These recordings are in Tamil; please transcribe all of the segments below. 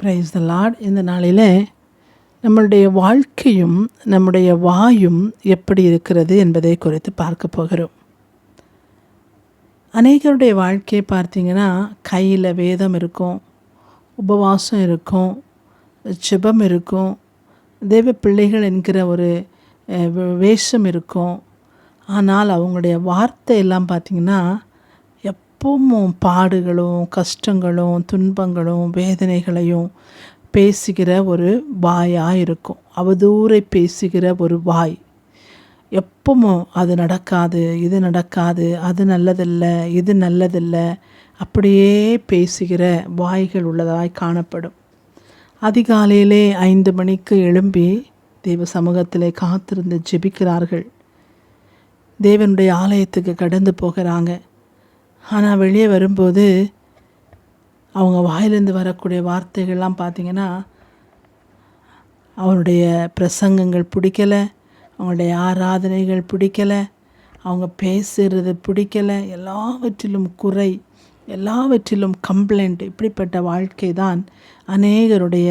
Praise the Lord. இந்த நாளில் நம்மளுடைய வாழ்க்கையும் நம்முடைய வாயும் எப்படி இருக்கிறது என்பதை குறித்து பார்க்க போகிறோம். அநேகருடைய வாழ்க்கையை பார்த்திங்கன்னா, கையில் வேதம் இருக்கும், உபவாசம் இருக்கும், ஜெபம் இருக்கும், தேவ பிள்ளைகள் என்கிற ஒரு வேஷம் இருக்கும். ஆனால் அவங்களுடைய வார்த்தை எல்லாம் பார்த்திங்கன்னா எப்பவும் பாடுகளும் கஷ்டங்களும் துன்பங்களும் வேதனைகளையும் பேசுகிற ஒரு வாயாக இருக்கும். அவதூறை பேசுகிற ஒரு வாய். எப்பவும் அது நடக்காது, இது நடக்காது, அது நல்லதில்லை, இது நல்லதில்லை, அப்படியே பேசுகிற வாய்கள் உள்ளதாய் காணப்படும். அதிகாலையிலே 5 மணிக்கு எழும்பி தேவ சமூகத்திலே காத்திருந்து ஜெபிக்கிறார்கள். தேவனுடைய ஆலயத்துக்கு கடந்து போகிறாங்க. ஆனால் வெளியே வரும்போது அவங்க வாயிலிருந்து வரக்கூடிய வார்த்தைகள்லாம் பார்த்திங்கன்னா, அவருடைய பிரசங்கங்கள் பிடிக்கலை, அவங்களுடைய ஆராதனைகள் பிடிக்கலை, அவங்க பேசுகிறது பிடிக்கலை, எல்லாவற்றிலும் குறை, எல்லாவற்றிலும் கம்ப்ளைண்ட். இப்படிப்பட்ட வாழ்க்கை தான் அநேகருடைய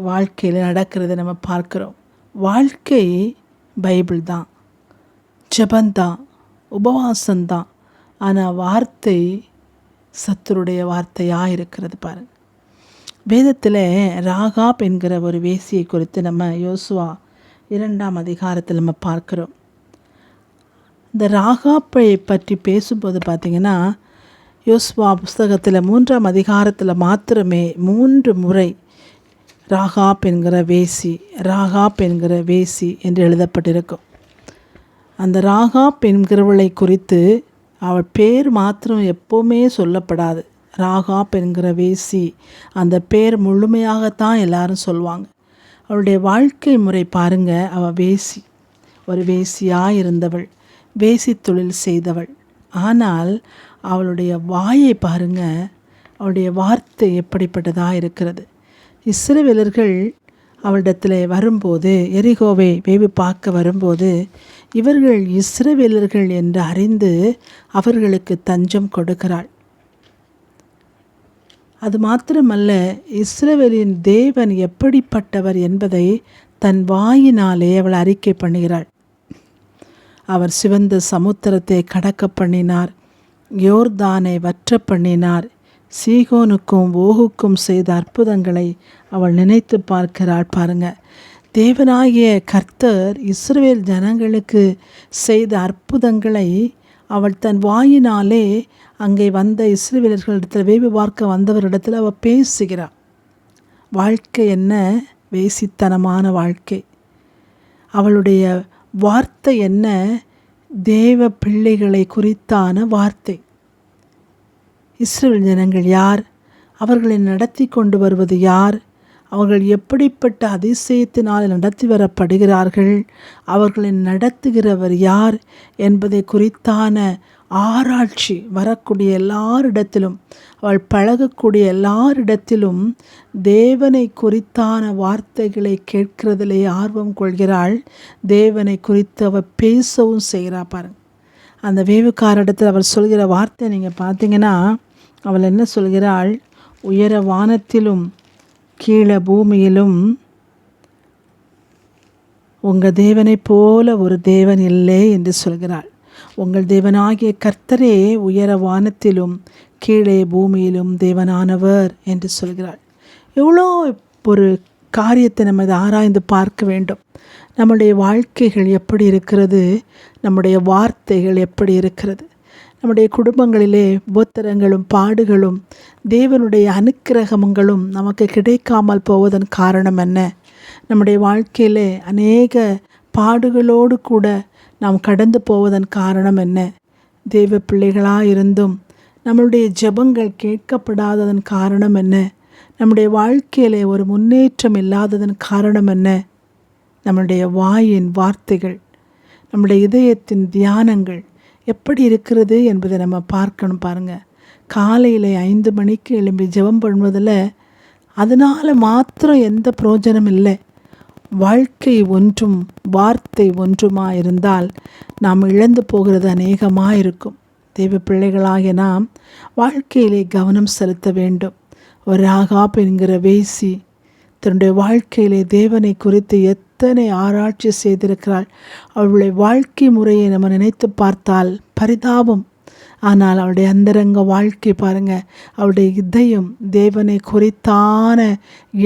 வாழ்க்கையில் நடக்கிறத நம்ம பார்க்குறோம். வாழ்க்கை பைபிள் தான், ஜெபந்தான், உபவாசம்தான். ஆனால் வார்த்தை சத்துருடைய வார்த்தையாக இருக்கிறது பாருங்கள். வேதத்தில் ராகாப் என்கிற ஒரு வேசியை குறித்து நம்ம யோசுவா 2ஆம் அதிகாரத்தில் நம்ம பார்க்குறோம். இந்த ராகாப்பை பற்றி பேசும்போது பார்த்திங்கன்னா, யோசுவா புஸ்தகத்தில் 3ஆம் அதிகாரத்தில் மாத்திரமே 3 முறை ராகாப் என்கிற வேசி, ராகாப் என்கிற வேசி என்று எழுதப்பட்டிருக்கும். அந்த ராகாப் என்கிறவளை குறித்து அவள் பேர் மாத்திரம் எப்போவுமே சொல்லப்படாது. ராகாப் என்கிற வேசி, அந்த பேர் முழுமையாகத்தான் எல்லாரும் சொல்லுவாங்க. அவளுடைய வாழ்க்கை முறை பாருங்கள். அவள் வேசி, ஒரு வேசியாக இருந்தவள், வேசி தொழில் செய்தவள். ஆனால் அவளுடைய வாயை பாருங்கள், அவளுடைய வார்த்தை எப்படிப்பட்டதாக இருக்கிறது. இஸ்ரவேலர்கள் அவளிடத்தில் வரும்போது, எரிகோவை வேவு பார்க்க வரும்போது, இவர்கள் இஸ்ரவேலர்கள் என்று அறிந்து அவர்களுக்கு தஞ்சம் கொடுக்கிறாள். அது மாத்திரமல்ல, இஸ்ரவேலின் தேவன் எப்படிப்பட்டவர் என்பதை தன் வாயினாலே அவள் அறிக்கை பண்ணுகிறாள். அவர் சிவந்த சமுத்திரத்தை கடக்க பண்ணினார், யோர்தானை வற்ற பண்ணினார், சீகோனுக்கும் ஓகுக்கும் செய்த அற்புதங்களை அவள் நினைத்து பார்க்கிறாள். பாருங்க, தேவனாகிய கர்த்தர் இஸ்ரவேல் ஜனங்களுக்கு செய்த அற்புதங்களை அவள் தன் வாயினாலே அங்கே வந்த இஸ்ரவேலர்களிடத்தில் வேவு பார்க்க வந்தவரிடத்தில் அவள் பேசுகிறாள். வாழ்க்கை என்ன? வேசித்தனமான வாழ்க்கை. அவளுடைய வார்த்தை என்ன? தேவ பிள்ளைகளை குறித்தான வார்த்தை. இஸ்ரவேல் ஜனங்கள் யார்? அவர்களை நடத்தி கொண்டு வருவது யார்? அவர்கள் எப்படிப்பட்ட அதிசயத்தினால் நடத்தி வரப்படுகிறார்கள்? அவர்களை நடத்துகிறவர் யார் என்பதை குறித்தான ஆராய்ச்சி வரக்கூடிய எல்லாரிடத்திலும், அவள் பழகக்கூடிய எல்லாரிடத்திலும் தேவனை குறித்தான வார்த்தைகளை கேட்கிறதிலே ஆர்வம் கொள்கிறாள். தேவனை குறித்து அவள் பேசவும் செய்கிறாள். பாருங்க, அந்த வேவுக்காரிடத்தில் அவர் சொல்கிற வார்த்தை நீங்கள் பார்த்தீங்கன்னா, அவள் என்ன சொல்கிறாள்? உயர வானத்திலும் கீழே பூமியிலும் உங்கள் தேவனை போல ஒரு தேவன் இல்லை என்று சொல்கிறாள். உங்கள் தேவனாகிய கர்த்தரே உயர வானத்திலும் கீழே பூமியிலும் தேவனானவர் என்று சொல்கிறாள். எவ்வளோ ஒரு காரியத்தை நம்ம இதை ஆராய்ந்து பார்க்க வேண்டும். நம்முடைய வாழ்க்கைகள் எப்படி இருக்கிறது? நம்முடைய வார்த்தைகள் எப்படி இருக்கிறது? நம்முடைய குடும்பங்களிலே உபத்திரங்களும் பாடுகளும் தேவனுடைய அனுக்கிரகங்களும் நமக்கு கிடைக்காமல் போவதன் காரணம் என்ன? நம்முடைய வாழ்க்கையிலே அநேக பாடுகளோடு கூட நாம் கடந்து போவதன் காரணம் என்ன? தேவ பிள்ளைகளாக இருந்தும் நம்மளுடைய ஜெபங்கள் கேட்கப்படாததன் காரணம் என்ன? நம்முடைய வாழ்க்கையிலே ஒரு முன்னேற்றம் இல்லாததன் காரணம் என்ன? நம்முடைய வாயின் வார்த்தைகள், நம்முடைய இதயத்தின் தியானங்கள் எப்படி இருக்கிறது என்பதை நம்ம பார்க்கணும். பாருங்கள், காலையில் 5 மணிக்கு எழும்பி ஜெபம் பண்ணுவதில் அதனால் மாத்திரம் எந்த பிரயோஜனம் இல்லை. வாழ்க்கை ஒன்றும் வார்த்தை ஒன்றுமா இருந்தால் நாம் இழந்து போகிறது அநேகமாக இருக்கும். தேவ பிள்ளைகளாகிய நாம் வாழ்க்கையிலே கவனம் செலுத்த வேண்டும். ஒரு ஆகாப் என்கிற வேசி தன்னுடைய வாழ்க்கையிலே தேவனை குறித்து எத்தனை ஆராய்ச்சி செய்திருக்கிறாள். அவளுடைய வாழ்க்கை முறையை நம்ம நினைத்து பார்த்தால் பரிதாபம். ஆனால் அவளுடைய அந்தரங்க வாழ்க்கை பாருங்கள், அவளுடைய இதயம் தேவனை குறித்தான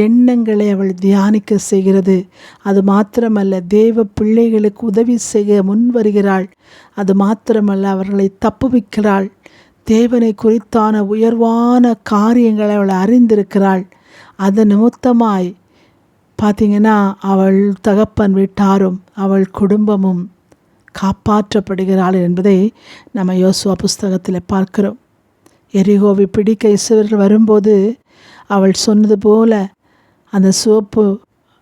எண்ணங்களை அவள் தியானிக்க செய்கிறது. அது மாத்திரமல்ல, தேவ பிள்ளைகளுக்கு உதவி செய்ய முன் வருகிறாள். அது மாத்திரமல்ல, அவர்களை தப்புவிக்கிறாள். தேவனை குறித்தான உயர்வான காரியங்களை அவள் அறிந்திருக்கிறாள். அது நிமித்தமாய் பார்த்திங்கன்னா அவள் தகப்பன் வீட்டாரும் அவள் குடும்பமும் காப்பாற்றப்படுகிறாள் என்பதை நம்ம யோசுவா புஸ்தகத்தில் பார்க்கிறோம். எரிகோவை பிடிக்க இஸ்ரவேலர்கள் வரும்போது அவள் சொன்னது போல அந்த சிவப்பு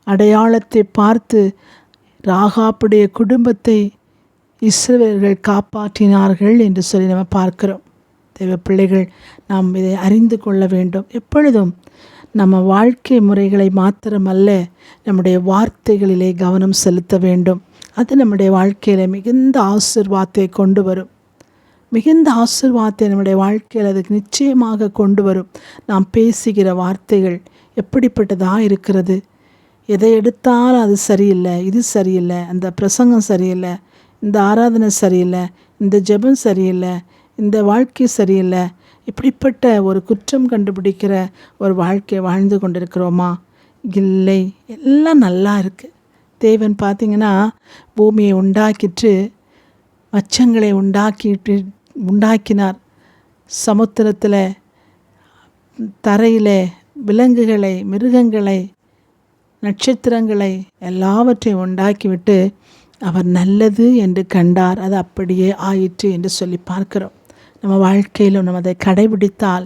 அடையாளத்தை பார்த்து ராகாப்புடைய குடும்பத்தை இஸ்ரவேலர்கள் காப்பாற்றினார்கள் என்று சொல்லி நம்ம பார்க்கிறோம். தேவ பிள்ளைகள், நாம் இதை அறிந்து கொள்ள வேண்டும். எப்பொழுதும் நம்ம வாழ்க்கை முறைகளை மாத்திரமல்ல, நம்முடைய வார்த்தைகளிலே கவனம் செலுத்த வேண்டும். அது நம்முடைய வாழ்க்கையில் மிகுந்த ஆசீர்வாதத்தை கொண்டு வரும். மிகுந்த ஆசீர்வாதத்தை நம்முடைய வாழ்க்கையில் அதுக்கு நிச்சயமாக கொண்டு வரும். நாம் பேசுகிற வார்த்தைகள் எப்படிப்பட்டதாக இருக்கிறது? எதை எடுத்தாலும் அது சரியில்லை, இது சரியில்லை, அந்த பிரசங்கம் சரியில்லை, இந்த ஆராதனை சரியில்லை, இந்த ஜெபம் சரியில்லை, இந்த வாழ்க்கை சரியில்லை, இப்படிப்பட்ட ஒரு குற்றம் கண்டுபிடிக்கிற ஒரு வாழ்க்கை வாழ்ந்து கொண்டிருக்கிறோமா? இல்லை, எல்லாம் நல்லா இருக்குது. தேவன் பார்த்திங்கன்னா பூமியை உண்டாக்கிட்டு மச்சங்களை உண்டாக்கினார். சமுத்திரத்தில், தரையில் விலங்குகளை, மிருகங்களை, நட்சத்திரங்களை எல்லாவற்றையும் உண்டாக்கிவிட்டு அவர் நல்லது என்று கண்டார். அது அப்படியே ஆயிற்று என்று சொல்லி பார்க்கிறோம். நம்ம வாழ்க்கையிலும் நம்ம அதை கடைபிடித்தால்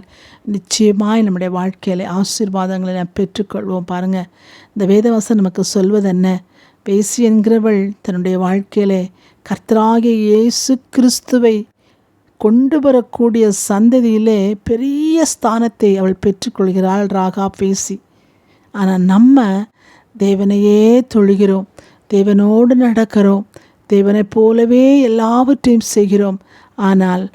நிச்சயமாய் நம்முடைய வாழ்க்கையில் ஆசீர்வாதங்களை நாம் பெற்றுக்கொள்வோம். பாருங்கள், இந்த வேதவசனம் நமக்கு சொல்வது என்ன? வேசி என்கிறவள் தன்னுடைய வாழ்க்கையிலே கர்த்தராகிய இயேசு கிறிஸ்துவை கொண்டு வரக்கூடிய சந்ததியிலே பெரிய ஸ்தானத்தை அவள் பெற்றுக்கொள்கிறாள், ராகாப் வேசி. ஆனால் நம்ம தேவனையே தொழுகிறோம், தேவனோடு நடக்கிறோம், தேவனைப் போலவே எல்லாவற்றையும் செய்கிறோம். ஆனால்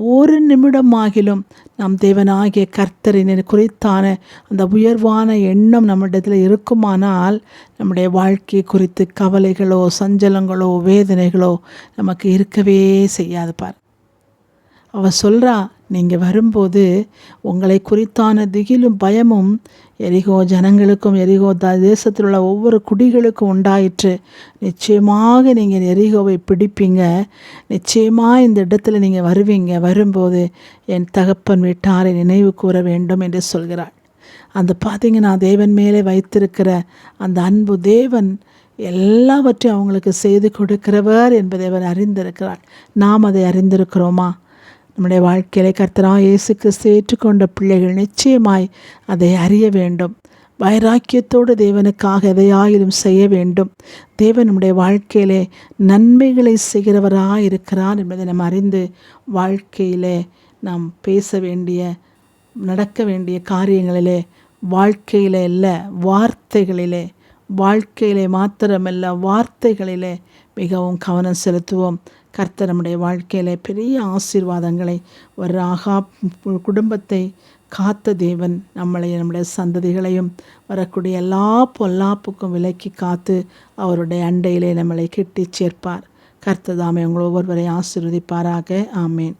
ஒரு நிமிடமாகிலும் நம் தேவனாகிய கர்த்தரின் குறித்தான அந்த உயர்வான எண்ணம் நம்மிடத்தில் இருக்குமானால் நம்முடைய வாழ்க்கை குறித்து கவலைகளோ சஞ்சலங்களோ வேதனைகளோ நமக்கு இருக்கவே செய்யாது. பார், அவள் சொல்கிறா, நீங்கள் வரும்போது உங்களை குறித்தான திகிலும் பயமும் எரிகோ ஜனங்களுக்கும் எரிகோ தேசத்தில் உள்ள ஒவ்வொரு குடிகளுக்கும் உண்டாயிற்று. நிச்சயமாக நீங்கள் எரிகோவை பிடிப்பீங்க, நிச்சயமாக இந்த இடத்துல நீங்கள் வருவீங்க. வரும்போது என் தகப்பன் வீட்டாரை நினைவு கூற வேண்டும் என்று சொல்கிறாள். அந்த பார்த்திங்கன்னா தேவன் மேலே வைத்திருக்கிற அந்த அன்பு, தேவன் எல்லாவற்றையும் அவங்களுக்கு செய்து கொடுக்கிறவர் என்பதை அவர் அறிந்திருக்கிறாள். நாம் அதை அறிந்திருக்கிறோமா? நம்முடைய வாழ்க்கையிலே கர்த்தராகிய இயேசு கிறிஸ்து ஏற்றுக்கொண்ட பிள்ளைகள் நிச்சயமாய் அதை அறிய வேண்டும். வைராக்கியத்தோடு தேவனுக்காக எதையாயிலும் செய்ய வேண்டும். தேவன் நம்முடைய வாழ்க்கையிலே நன்மைகளை செய்கிறவராக இருக்கிறார் என்பதை நாம் அறிந்து வாழ்க்கையிலே நாம் பேச வேண்டிய, நடக்க வேண்டிய காரியங்களிலே, வாழ்க்கையிலே இல்லை வார்த்தைகளிலே, வாழ்க்கையிலே மாத்திரமல்ல வார்த்தைகளிலே மிகவும் கவனம் செலுத்துவோம். கர்த்தர் நம்முடைய வாழ்க்கையிலே பெரிய ஆசீர்வாதங்களை, ஒரு ஆகாப் குடும்பத்தை காத்த தேவன் நம்மளை, நம்முடைய சந்ததிகளையும் வரக்கூடிய எல்லா பொல்லாப்புக்கும் விலக்கி காத்து அவருடைய அண்டையிலே நம்மளை கெட்டி சேர்ப்பார். கர்த்தர் தாமே உங்கள் ஒவ்வொருவரை ஆசீர்வதிப்பாராக. ஆமேன்.